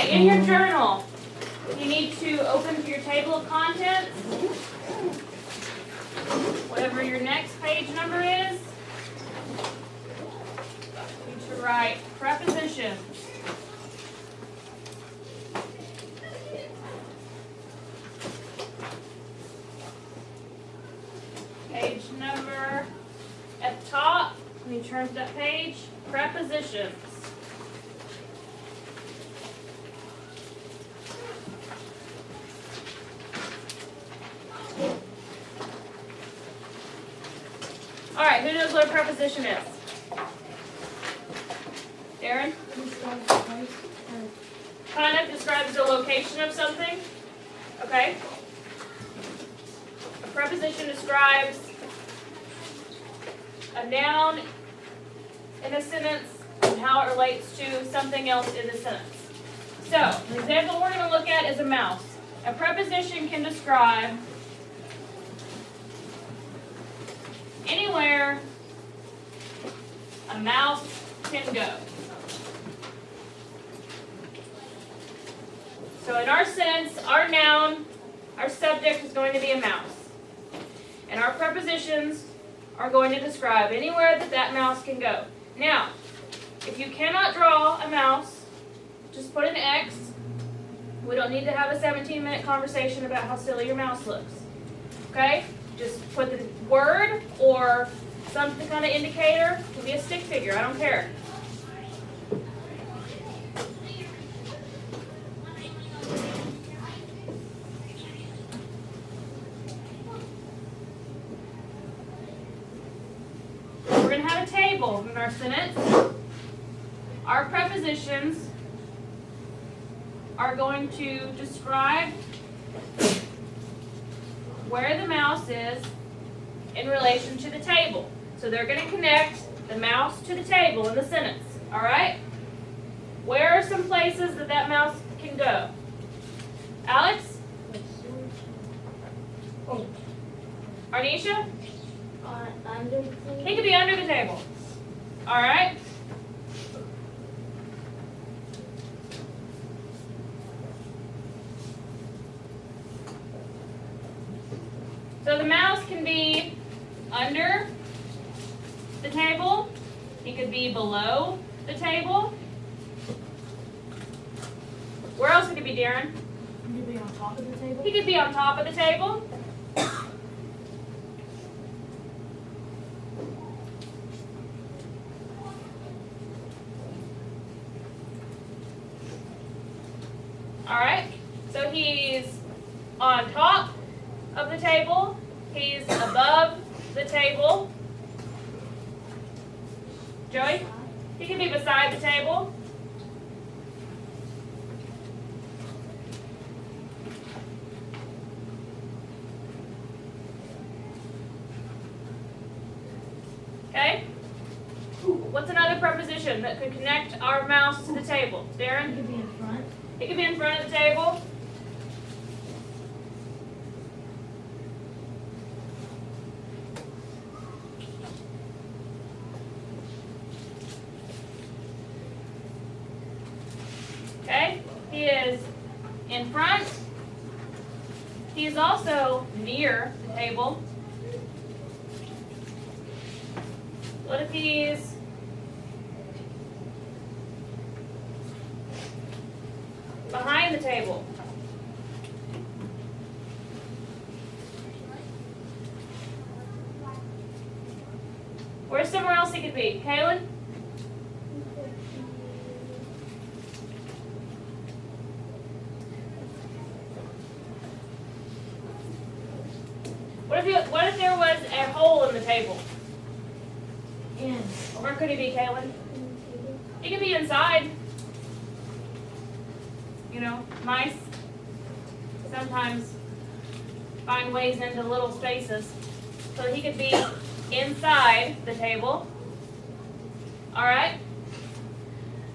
Okay, in your journal, you need to open your table of contents, whatever your next page number is. You need to write prepositions. Page number at the top, when you turn to that page, prepositions. All right, who knows what a preposition is? Darren? Kind of describes the location of something. Okay. A preposition describes a noun in a sentence and how it relates to something else in the sentence. So, the example we're going to look at is a mouse. A preposition can describe anywhere a mouse can go. So in our sentence, our noun, our subject is going to be a mouse. And our prepositions are going to describe anywhere that that mouse can go. Now, if you cannot draw a mouse, just put an X. We don't need to have a 17-minute conversation about how silly your mouse looks. Okay? Just put the word or some kind of indicator. It can be a stick figure. I don't care. We're going to have a table in our sentence. Our prepositions are going to describe where the mouse is in relation to the table. So they're going to connect the mouse to the table in the sentence. All right? Where are some places that that mouse can go? Alex? Oh. Arnisha? Under the table. He could be under the table. All right? So the mouse can be under the table. He could be below the table. Where else could he be, Darren? He could be on top of the table. He could be on top of the table. All right. So he's on top of the table. He's above the table. Joey? He can be beside the table. Okay? What's another preposition that could connect our mouse to the table? He Darren? could be in front. He could be in front of the table. Okay, he is in front. He is also near the table. What if he's behind the table? Where's somewhere else he could be? Kaylin? What if there was a hole in the table? In. Where could he be, Kaylin? He could be inside. You know, mice sometimes find ways into little spaces. So he could be inside the table. All right?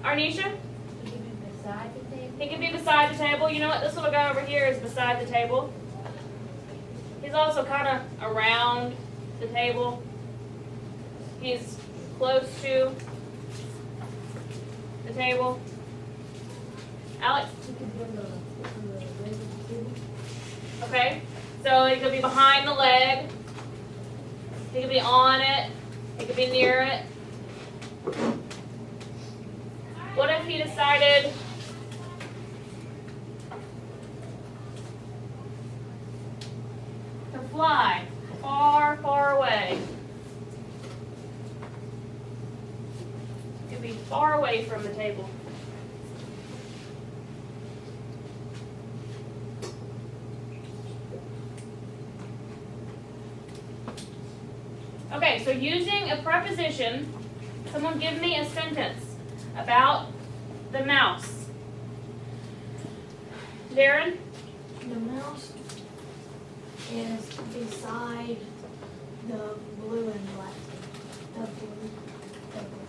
Arnisha? He could be beside the table. He could be beside the table. You know what? This little guy over here is beside the table. He's also kind of around the table. He's close to the table. Alex? You could put on the leg of the table. Okay. So it could be behind the leg. It could be on it. It could be near it. What if he decided to fly far, far away? It could be far away from the table. Okay, so using a preposition, someone give me a sentence about the mouse. Darren? The mouse is beside the blue and black table. The blue table.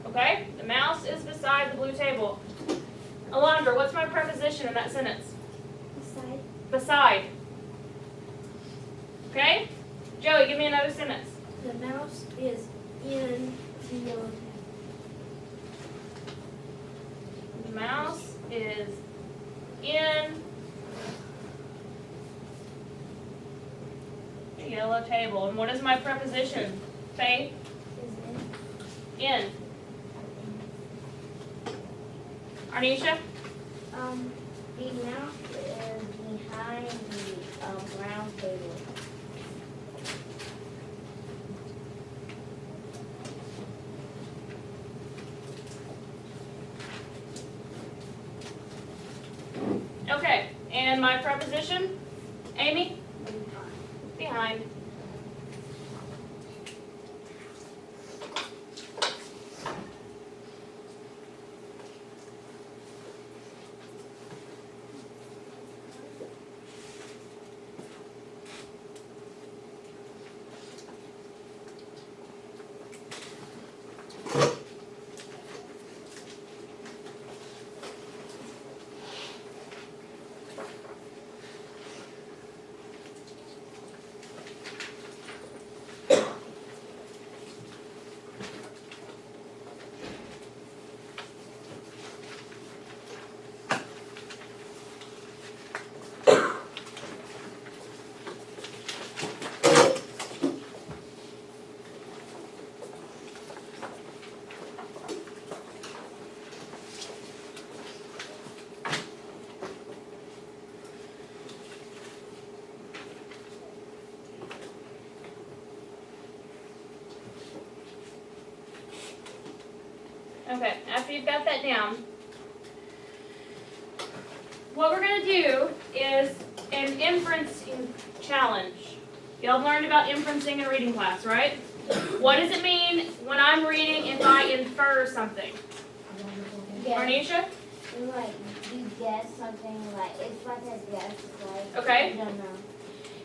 Okay, the mouse is beside the blue table. Alondra, what's my preposition in that sentence? Beside. Beside. Okay? Joey, give me another sentence. The mouse is in the yellow table. The mouse is in the yellow table. And what is my preposition? Faith? Is In. Arnisha? The mouse is behind the brown table. Okay, and my preposition? Amy? Behind. Okay, after you've got that down, what we're going to do is an inferencing challenge. Y'all have learned about inferencing in reading class, right? What does it mean when I'm reading if I infer something? Arnisha? Like you guess something, like it's like a guess, like Okay. you don't know.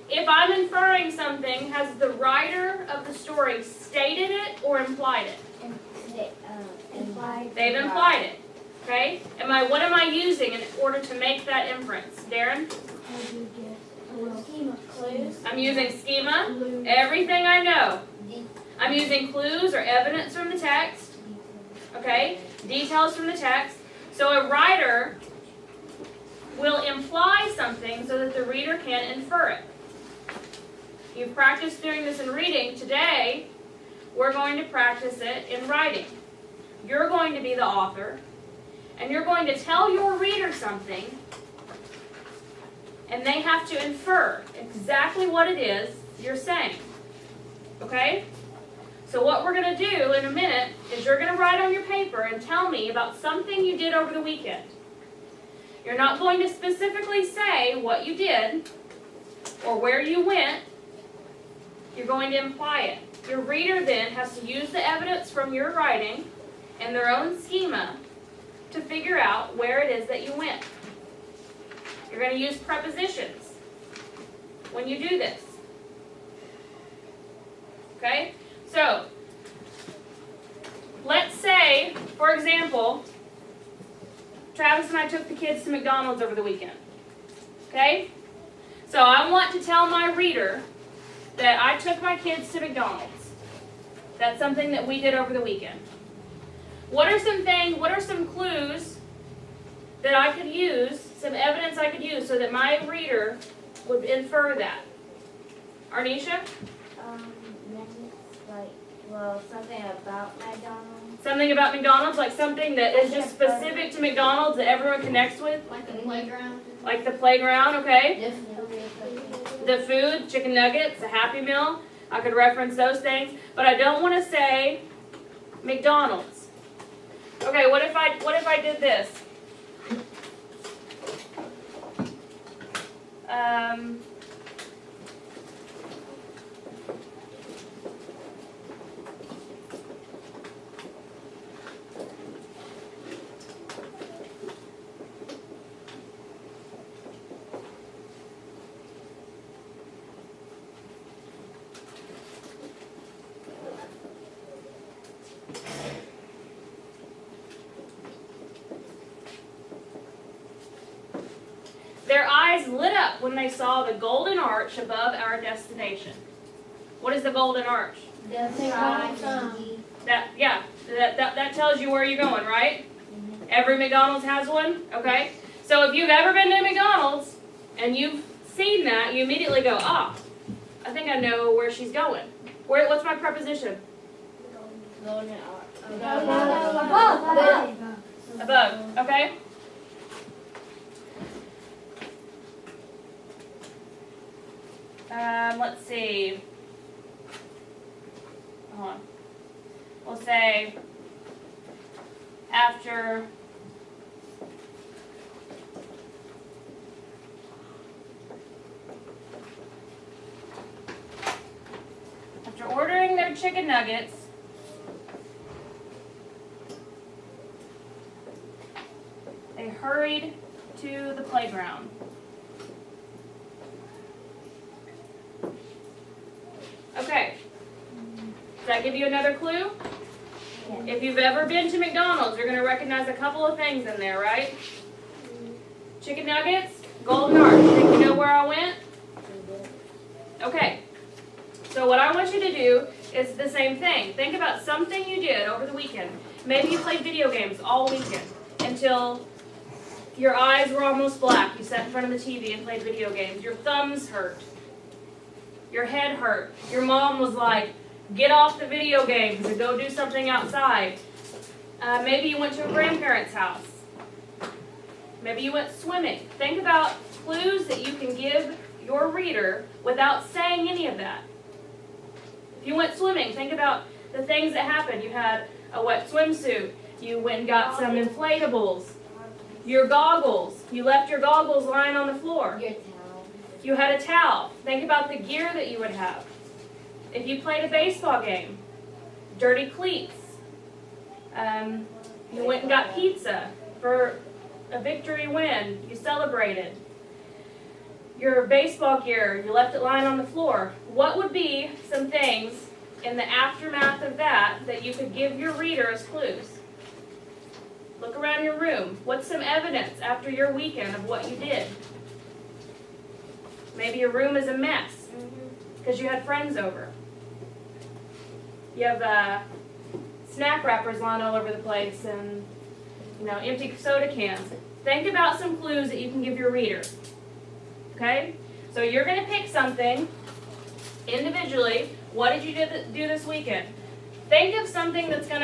If I'm inferring something, has the writer of the story stated it or implied it? And they, implied. They've implied it. Okay? What am I using in order to make that inference? Darren? How do you get a little Scheme of clues. I'm using schema, blue? everything I know. De- I'm using clues or evidence from the text. Okay? Details from the text. So a writer will imply something so that the reader can infer it. You've practiced doing this in reading. Today, we're going to practice it in writing. You're going to be the author, and you're going to tell your reader something, and they have to infer exactly what it is you're saying. Okay? So what we're going to do in a minute is you're going to write on your paper and tell me about something you did over the weekend. You're not going to specifically say what you did or where you went. You're going to imply it. Your reader then has to use the evidence from your writing and their own schema to figure out where it is that you went. You're going to use prepositions when you do this. Okay? So, let's say, for example, Travis and I took the kids to McDonald's over the weekend. Okay? So I want to tell my reader that I took my kids to McDonald's. That's something that we did over the weekend. What are some clues that I could use, some evidence I could use so that my reader would infer that? Arnisha? Something about McDonald's. Something about McDonald's, like something that is just specific to McDonald's that everyone connects with? Like the playground. Like the playground, okay? Food. The food, chicken nuggets, a Happy Meal. I could reference those things, but I don't want to say McDonald's. Okay, what if I did this? Their eyes lit up when they saw the golden arch above our destination. What is the golden arch? That tells you where you're going, right? Every McDonald's has one, okay? So if you've ever been to McDonald's and you've seen that, you immediately go, I think I know where she's going. What's my preposition? Golden arch. Above, okay? Let's see. Hold on. We'll say after ordering their chicken nuggets, they hurried to the playground. Okay. Does that give you another clue? Yeah. If you've ever been to McDonald's, you're going to recognize a couple of things in there, right? Chicken nuggets, golden arch. Think you know where I went? Okay. So what I want you to do is the same thing. Think about something you did over the weekend. Maybe you played video games all weekend until your eyes were almost black. You sat in front of the TV and played video games. Your thumbs hurt. Your head hurt. Your mom was like, get off the video games and go do something outside. Maybe you went to a grandparent's house. Maybe you went swimming. Think about clues that you can give your reader without saying any of that. If you went swimming, think about the things that happened. You had a wet swimsuit. You went and got some inflatables. Your goggles. You left your goggles lying on the floor. Your towel. You had a towel. Think about the gear that you would have. If you played a baseball game, dirty cleats. You went and got pizza for a victory win. You celebrated. Your baseball gear, you left it lying on the floor. What would be some things in the aftermath of that that you could give your reader as clues? Look around your room. What's some evidence after your weekend of what you did? Maybe your room is a mess because you had friends over. You have snack wrappers lying all over the place and empty soda cans. Think about some clues that you can give your reader. Okay? So you're going to pick something individually. What did you do this weekend? Think of something that's going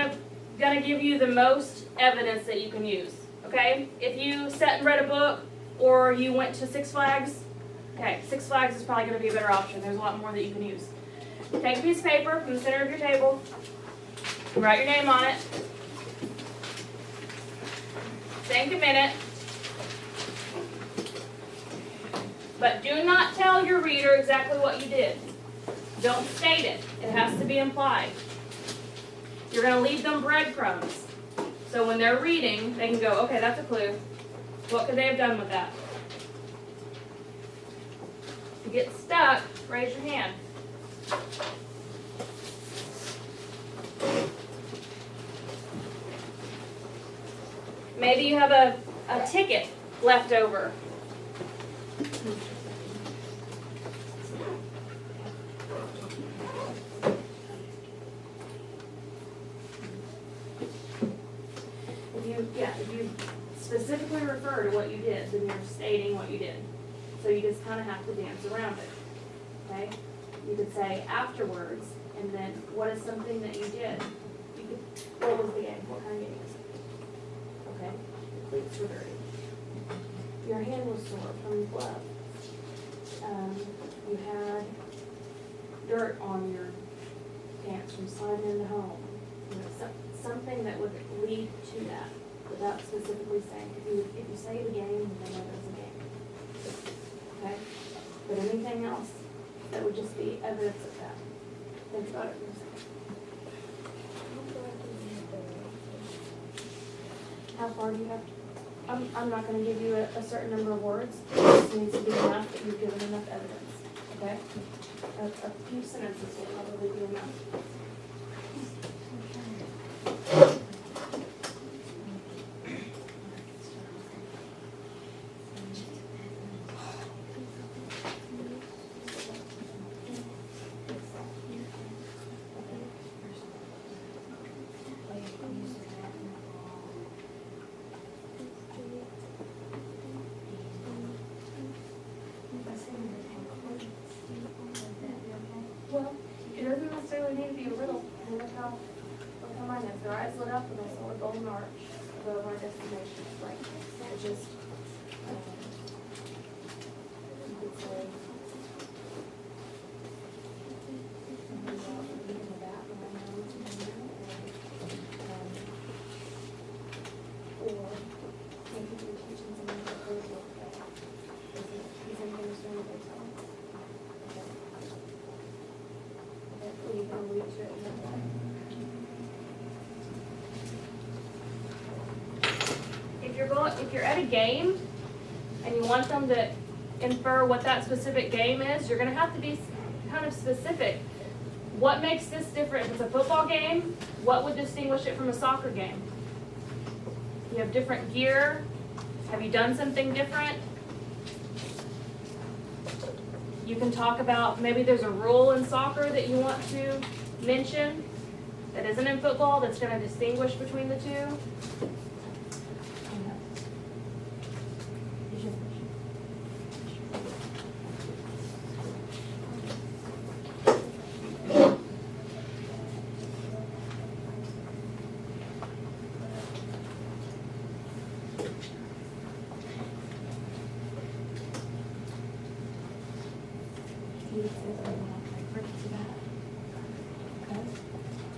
to give you the most evidence that you can use. Okay? If you sat and read a book or you went to Six Flags, okay, Six Flags is probably going to be a better option. There's a lot more that you can use. Take a piece of paper from the center of your table. Write your name on it. Think a minute. But do not tell your reader exactly what you did. Don't state it. It has to be implied. You're going to leave them breadcrumbs. So when they're reading, they can go, okay, that's a clue. What could they have done with that? If you get stuck, raise your hand. Maybe you have a ticket left over. specifically refer to what you did, then you're stating what you did. So you just kind of have to dance around it, okay? You could say afterwards, and then what is something that you did? You could, what was the game? What kind of game was it? Okay, your cleats were dirty. Your hand was sore from the glove. You had dirt on your pants from sliding into home. You know, something that would lead to that without specifically saying. If you say the game, then know there's a game. Okay? But anything else, that would just be evidence of that. Think about it for a second. How far do you have to? I'm not gonna give you a certain number of words. It just needs to be enough that you've given enough evidence, okay? A few sentences will probably be enough. Well, it doesn't necessarily need to be a riddle. And look how mine is. Their eyes lit up and I saw a golden arch above our destination. Like, it just, you could say, something about looking in the back of my nose and or maybe you're teaching someone a proposal. Is anything understand what they're telling? Okay, you can allude to it in that way. If you're at a game and you want them to infer what that specific game is, you're gonna have to be kind of specific. What makes this different? If it's a football game, what would distinguish it from a soccer game? You have different gear. Have you done something different? You can talk about, maybe there's a rule in soccer that you want to mention that isn't in football that's going to distinguish between the two.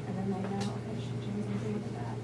And then they know, okay, she changed something with that.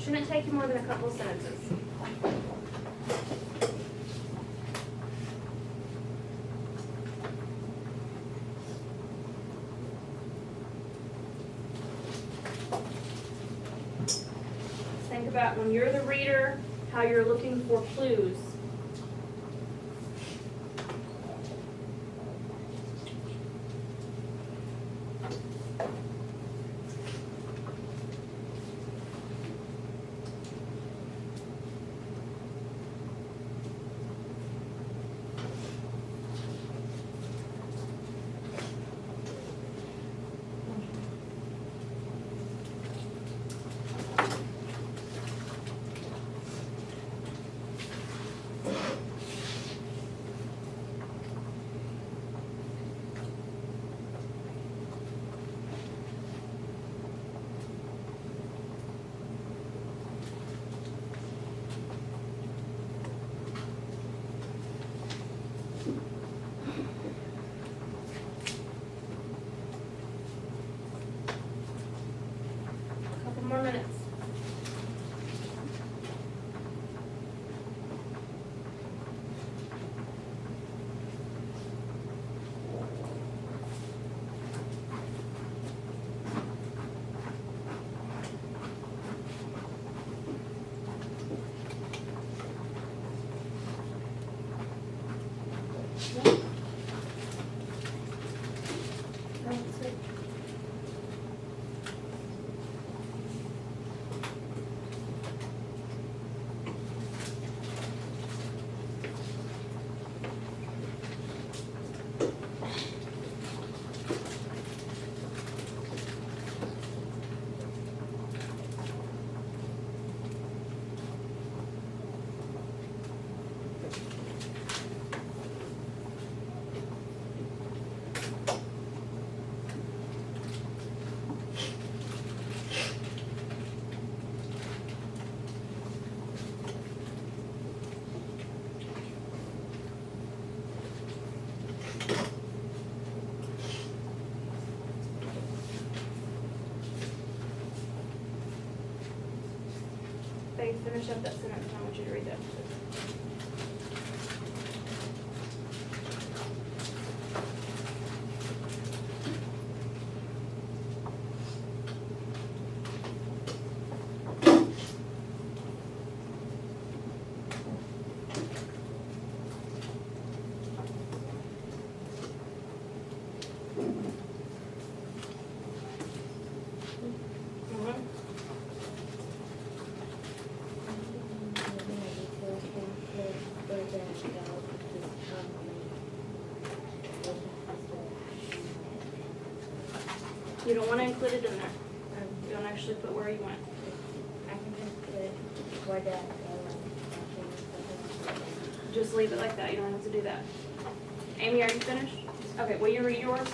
Shouldn't take you more than a couple of sentences. Think about when you're the reader, how you're looking for clues. Couple more minutes. Faith, finish up that sentence, I want you to read that. Mhm. You don't want to include it in there. You don't actually put where you went. I can just put where the Just leave it like that. You don't have to do that. Amy, are you finished? Okay, will you read yours?